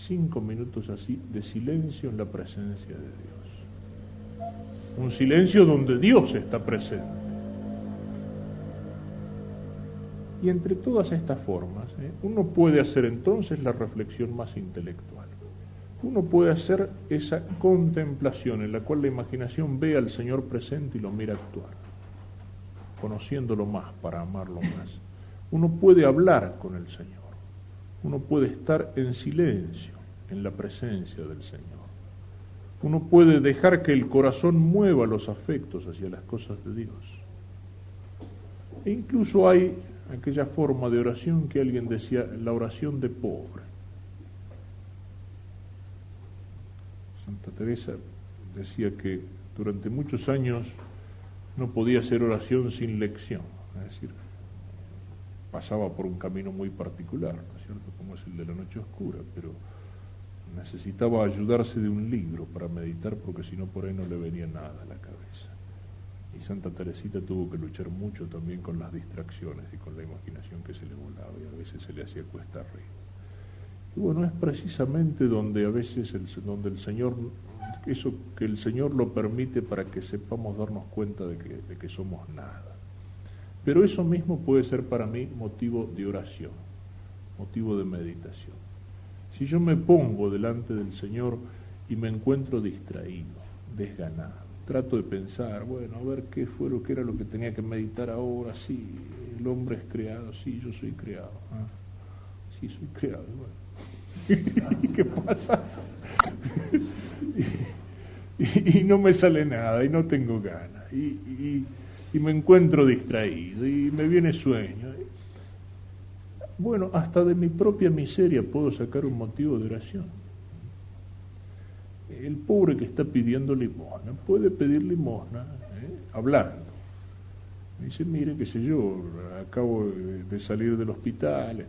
5 minutos así, de silencio en la presencia de Dios. Un silencio donde Dios está presente. Y entre todas estas formas, uno puede hacer entonces la reflexión más intelectual. Uno puede hacer esa contemplación en la cual la imaginación ve al Señor presente y lo mira actuar, conociéndolo más para amarlo más. Uno puede hablar con el Señor. Uno puede estar en silencio en la presencia del Señor. Uno puede dejar que el corazón mueva los afectos hacia las cosas de Dios. E incluso hay aquella forma de oración que alguien decía, la oración de pobre. Santa Teresa decía que durante muchos años no podía hacer oración sin lección, es decir, pasaba por un camino muy particular, ¿no es cierto?, como es el de la noche oscura, pero necesitaba ayudarse de un libro para meditar porque si no por ahí no le venía nada a la cabeza. Y Santa Teresita tuvo que luchar mucho también con las distracciones y con la imaginación que se le volaba y a veces se le hacía cuesta arriba. Y bueno, es precisamente donde a veces donde el Señor, eso que el Señor lo permite para que sepamos darnos cuenta de que somos nada. Pero eso mismo puede ser para mí motivo de oración, motivo de meditación. Si yo me pongo delante del Señor y me encuentro distraído, desganado, trato de pensar, bueno, a ver qué fue lo que era lo que tenía que meditar ahora, sí, el hombre es creado, sí, yo soy creado, sí, soy creado, bueno. ¿Y qué pasa? y no me sale nada, y no tengo ganas, y me encuentro distraído, y me viene sueño. Bueno, hasta de mi propia miseria puedo sacar un motivo de oración. El pobre que está pidiendo limosna puede pedir limosna hablando. Me dice, mire, qué sé yo, acabo de salir del hospital,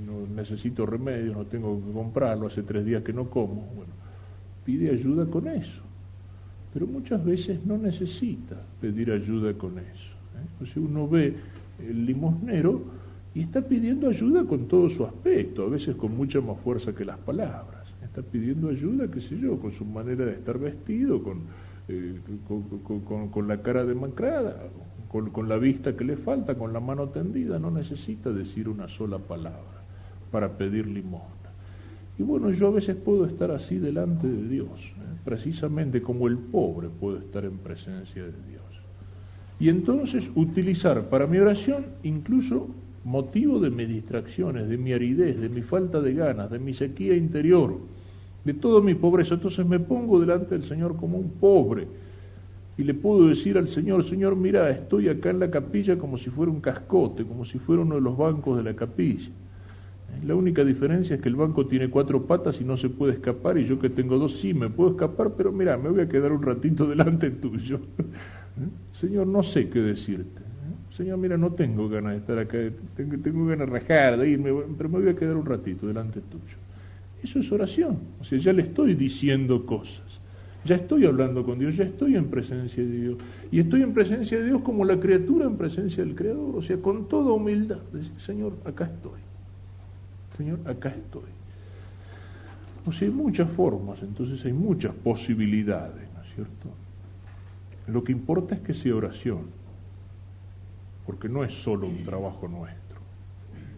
no necesito remedio, no tengo que comprarlo, hace 3 días que no como. Bueno, pide ayuda con eso. Pero muchas veces no necesita pedir ayuda con eso. O sea, uno ve el limosnero y está pidiendo ayuda con todo su aspecto, a veces con mucha más fuerza que las palabras. Está pidiendo ayuda, qué sé yo, con su manera de estar vestido, con la cara demacrada, con la vista que le falta, con la mano tendida. No necesita decir una sola palabra para pedir limosna. Y bueno, yo a veces puedo estar así delante de Dios, precisamente como el pobre puedo estar en presencia de Dios. Y entonces utilizar para mi oración incluso motivo de mis distracciones, de mi aridez, de mi falta de ganas, de mi sequía interior, de toda mi pobreza. Entonces me pongo delante del Señor como un pobre y le puedo decir al Señor, Señor, mira, estoy acá en la capilla como si fuera un cascote, como si fuera uno de los bancos de la capilla. La única diferencia es que el banco tiene 4 patas y no se puede escapar, y yo que tengo 2 sí me puedo escapar, pero mira, me voy a quedar un ratito delante tuyo. Señor, no sé qué decirte. Señor, mira, no tengo ganas de estar acá, tengo ganas de rajar, de irme, pero me voy a quedar un ratito delante tuyo. Eso es oración, o sea, ya le estoy diciendo cosas, ya estoy hablando con Dios, ya estoy en presencia de Dios, y estoy en presencia de Dios como la criatura en presencia del Creador, o sea, con toda humildad, decir, Señor, acá estoy, Señor, acá estoy. O sea, hay muchas formas, entonces hay muchas posibilidades, ¿no es cierto? Lo que importa es que sea oración, porque no es solo un trabajo nuestro,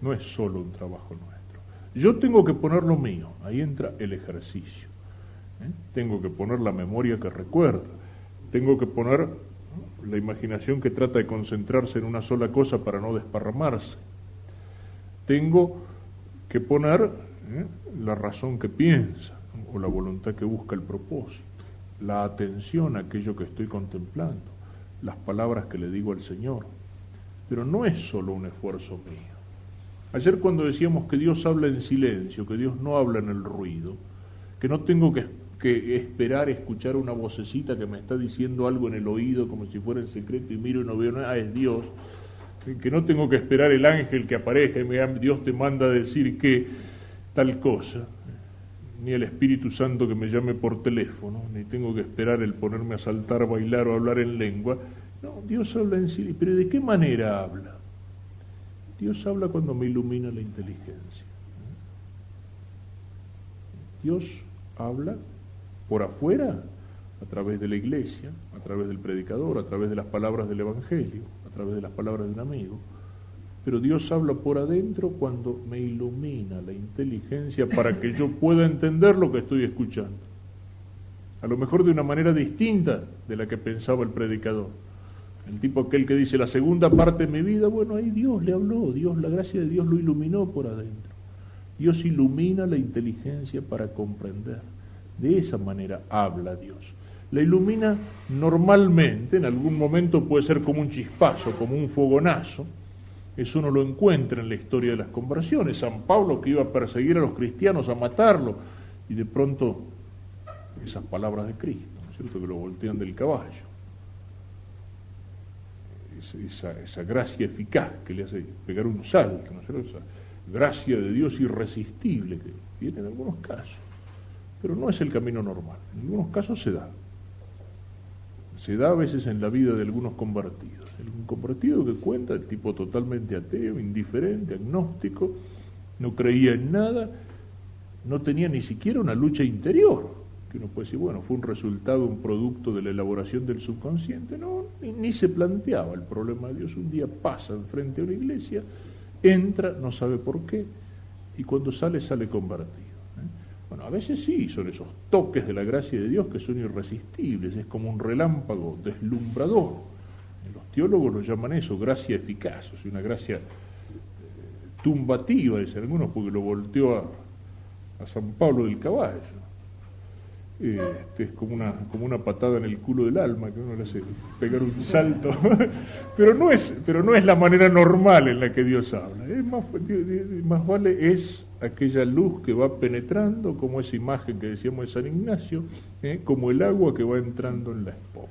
no es solo un trabajo nuestro. Yo tengo que poner lo mío, ahí entra el ejercicio. Tengo que poner la memoria que recuerda, tengo que poner la imaginación que trata de concentrarse en una sola cosa para no desparramarse. Tengo que poner la razón que piensa o la voluntad que busca el propósito. la atención a aquello que estoy contemplando, las palabras que le digo al Señor. Pero no es solo un esfuerzo mío. Ayer cuando decíamos que Dios habla en silencio, que Dios no habla en el ruido, que no tengo que esperar escuchar una vocecita que me está diciendo algo en el oído como si fuera en secreto y miro y no veo nada, es Dios, que no tengo que esperar el ángel que aparezca y me diga, Dios te manda a decir que tal cosa, ni el Espíritu Santo que me llame por teléfono, ni tengo que esperar el ponerme a saltar, bailar o hablar en lengua. No, Dios habla en silencio. ¿Pero de qué manera habla? Dios habla cuando me ilumina la inteligencia. Dios habla por afuera, a través de la iglesia, a través del predicador, a través de las palabras del Evangelio, a través de las palabras de un amigo. Pero Dios habla por adentro cuando me ilumina la inteligencia para que yo pueda entender lo que estoy escuchando. A lo mejor de una manera distinta de la que pensaba el predicador. El tipo aquel que dice la segunda parte de mi vida, bueno, ahí Dios le habló, Dios, la gracia de Dios lo iluminó por adentro. Dios ilumina la inteligencia para comprender. De esa manera habla Dios. La ilumina normalmente, en algún momento puede ser como un chispazo, como un fogonazo. Eso uno lo encuentra en la historia de las conversiones. San Pablo que iba a perseguir a los cristianos, a matarlo, y de pronto esas palabras de Cristo, ¿no es cierto?, que lo voltean del caballo. Esa gracia eficaz que le hace pegar un salto, ¿no es cierto?, esa gracia de Dios irresistible que viene en algunos casos, pero no es el camino normal. En algunos casos se da a veces en la vida de algunos convertidos. Un convertido que cuenta, el tipo totalmente ateo, indiferente, agnóstico, no creía en nada, no tenía ni siquiera una lucha interior, que uno puede decir, bueno, fue un resultado, un producto de la elaboración del subconsciente. No, ni se planteaba el problema de Dios. Un día pasa enfrente a una iglesia, entra, no sabe por qué, y cuando sale convertido. Bueno, a veces sí, son esos toques de la gracia de Dios que son irresistibles, es como un relámpago deslumbrador. Los teólogos lo llaman eso, gracia eficaz, o sea, una gracia tumbativa, dicen algunos, porque lo volteó a San Pablo del caballo. Es como una patada en el culo del alma que uno le hace pegar un salto. pero no es la manera normal en la que Dios habla. Más vale es aquella luz que va penetrando, como esa imagen que decíamos de San Ignacio, como el agua que va entrando en la esponja.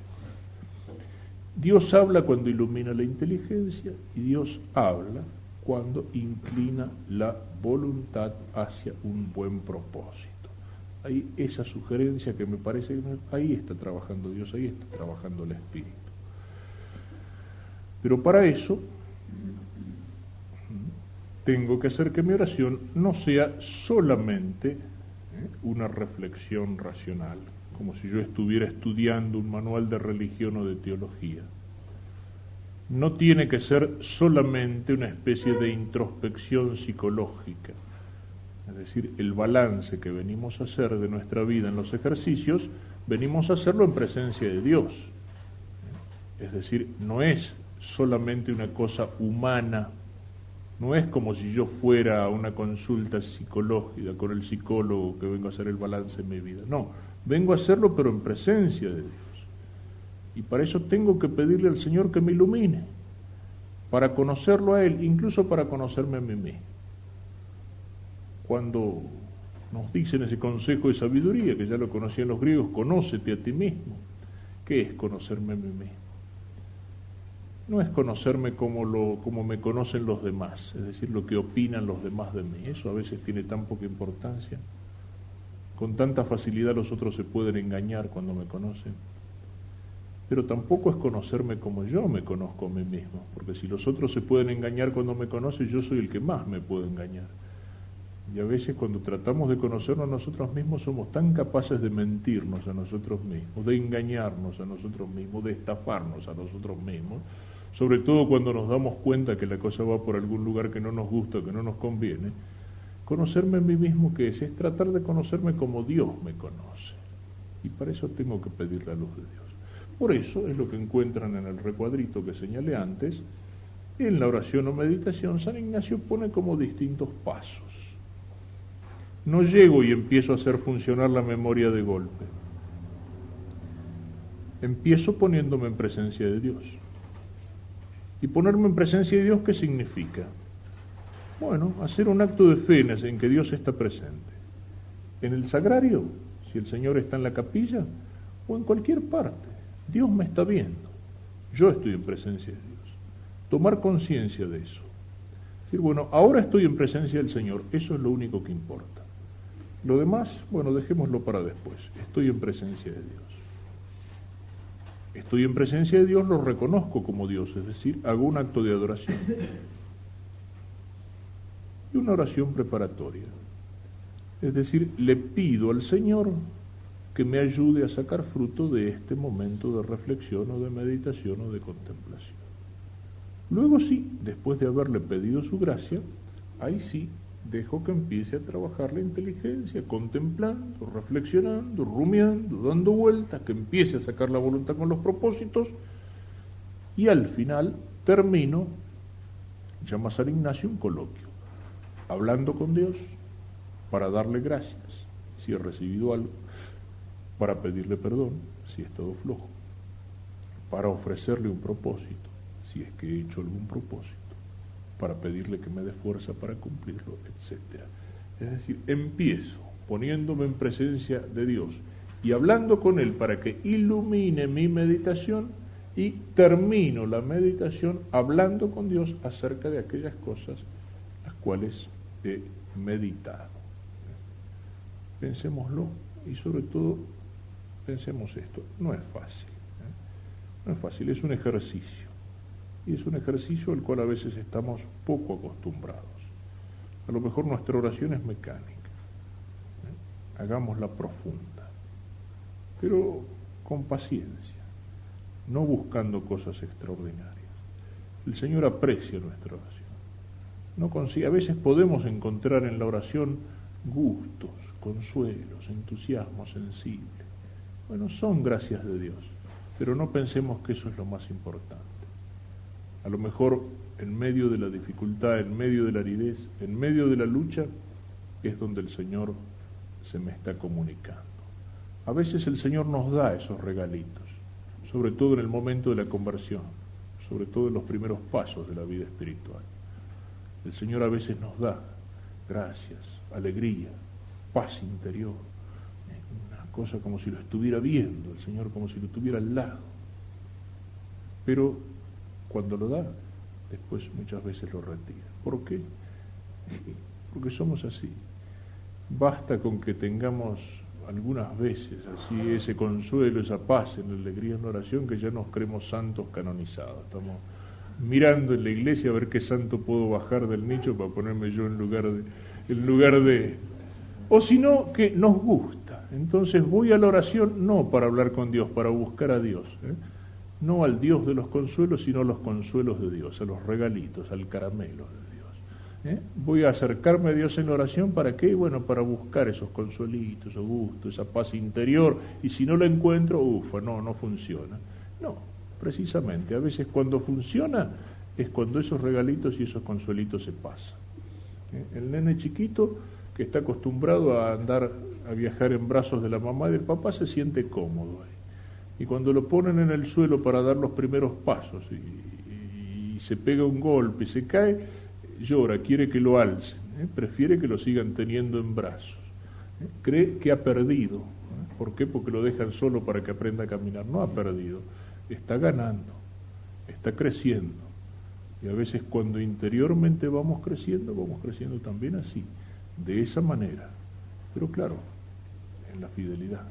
Dios habla cuando ilumina la inteligencia y Dios habla cuando inclina la voluntad hacia un buen propósito. Hay esa sugerencia que me parece que ahí está trabajando Dios, ahí está trabajando el Espíritu. Pero para eso tengo que hacer que mi oración no sea solamente una reflexión racional, como si yo estuviera estudiando un manual de religión o de teología. No tiene que ser solamente una especie de introspección psicológica. Es decir, el balance que venimos a hacer de nuestra vida en los ejercicios, venimos a hacerlo en presencia de Dios. Es decir, no es solamente una cosa humana, no es como si yo fuera a una consulta psicológica con el psicólogo que vengo a hacer el balance en mi vida. No, vengo a hacerlo pero en presencia de Dios. Y para eso tengo que pedirle al Señor que me ilumine, para conocerlo a Él, incluso para conocerme a mí mismo. Cuando nos dicen ese consejo de sabiduría, que ya lo conocían los griegos, conócete a ti mismo. ¿Qué es conocerme a mí mismo? No es conocerme como me conocen los demás, es decir, lo que opinan los demás de mí. Eso a veces tiene tan poca importancia. Con tanta facilidad los otros se pueden engañar cuando me conocen. Pero tampoco es conocerme como yo me conozco a mí mismo, porque si los otros se pueden engañar cuando me conocen, yo soy el que más me puedo engañar. Y a veces cuando tratamos de conocernos a nosotros mismos somos tan capaces de mentirnos a nosotros mismos, de engañarnos a nosotros mismos, de estafarnos a nosotros mismos, sobre todo cuando nos damos cuenta que la cosa va por algún lugar que no nos gusta, que no nos conviene. Conocerme a mí mismo, ¿qué es? Es tratar de conocerme como Dios me conoce. Y para eso tengo que pedir la luz de Dios. Por eso es lo que encuentran en el recuadrito que señalé antes. En la oración o meditación, San Ignacio pone como distintos pasos. No llego y empiezo a hacer funcionar la memoria de golpe. Empiezo poniéndome en presencia de Dios. ¿Y ponerme en presencia de Dios qué significa? Bueno, hacer un acto de fe en que Dios está presente. En el sagrario, si el Señor está en la capilla, o en cualquier parte. Dios me está viendo. Yo estoy en presencia de Dios. Tomar conciencia de eso. Decir, bueno, ahora estoy en presencia del Señor. Eso es lo único que importa. Lo demás, bueno, dejémoslo para después. Estoy en presencia de Dios. Estoy en presencia de Dios, lo reconozco como Dios, es decir, hago un acto de adoración. Y una oración preparatoria. Es decir, le pido al Señor que me ayude a sacar fruto de este momento de reflexión o de meditación o de contemplación. Luego sí, después de haberle pedido su gracia, ahí sí, dejo que empiece a trabajar la inteligencia, contemplando, reflexionando, rumiando, dando vueltas, que empiece a sacar la voluntad con los propósitos, y al final termino, llama San Ignacio, un coloquio, hablando con Dios para darle gracias, si he recibido algo, para pedirle perdón, si he estado flojo, para ofrecerle un propósito, si es que he hecho algún propósito, para pedirle que me dé fuerza para cumplirlo, etc. Es decir, empiezo poniéndome en presencia de Dios y hablando con Él para que ilumine mi meditación, y termino la meditación hablando con Dios acerca de aquellas cosas las cuales he meditado. Pensémoslo, y sobre todo pensemos esto, no es fácil, no es fácil, es un ejercicio. Y es un ejercicio al cual a veces estamos poco acostumbrados. A lo mejor nuestra oración es mecánica. Hagámosla profunda, pero con paciencia, no buscando cosas extraordinarias. El Señor aprecia nuestra oración. No consigue, a veces podemos encontrar en la oración gustos, consuelos, entusiasmo sensible. Bueno, son gracias de Dios, pero no pensemos que eso es lo más importante. A lo mejor en medio de la dificultad, en medio de la aridez, en medio de la lucha, es donde el Señor se me está comunicando. A veces el Señor nos da esos regalitos, sobre todo en el momento de la conversión, sobre todo en los primeros pasos de la vida espiritual. El Señor a veces nos da gracias, alegría, paz interior, una cosa como si lo estuviera viendo, el Señor como si lo tuviera al lado. Pero cuando lo da, después muchas veces lo retira. ¿Por qué? Porque somos así. Basta con que tengamos algunas veces así ese consuelo, esa paz en la alegría en la oración, que ya nos creemos santos canonizados. Estamos mirando en la iglesia a ver qué santo puedo bajar del nicho para ponerme yo en lugar de... O si no, que nos gusta. Entonces voy a la oración no para hablar con Dios, para buscar a Dios, no al Dios de los consuelos, sino a los consuelos de Dios, a los regalitos, al caramelo de Dios. Voy a acercarme a Dios en la oración, ¿para qué? Bueno, para buscar esos consuelitos, esos gustos, esa paz interior, y si no la encuentro, no funciona. No, precisamente, a veces cuando funciona es cuando esos regalitos y esos consuelitos se pasan. El nene chiquito que está acostumbrado a viajar en brazos de la mamá y del papá, se siente cómodo ahí. Y cuando lo ponen en el suelo para dar los primeros pasos y se pega un golpe y se cae, llora, quiere que lo alcen, prefiere que lo sigan teniendo en brazos. Cree que ha perdido. ¿Por qué? Porque lo dejan solo para que aprenda a caminar. No ha perdido, está ganando, está creciendo. Y a veces cuando interiormente vamos creciendo también así, de esa manera. Pero claro, en la fidelidad.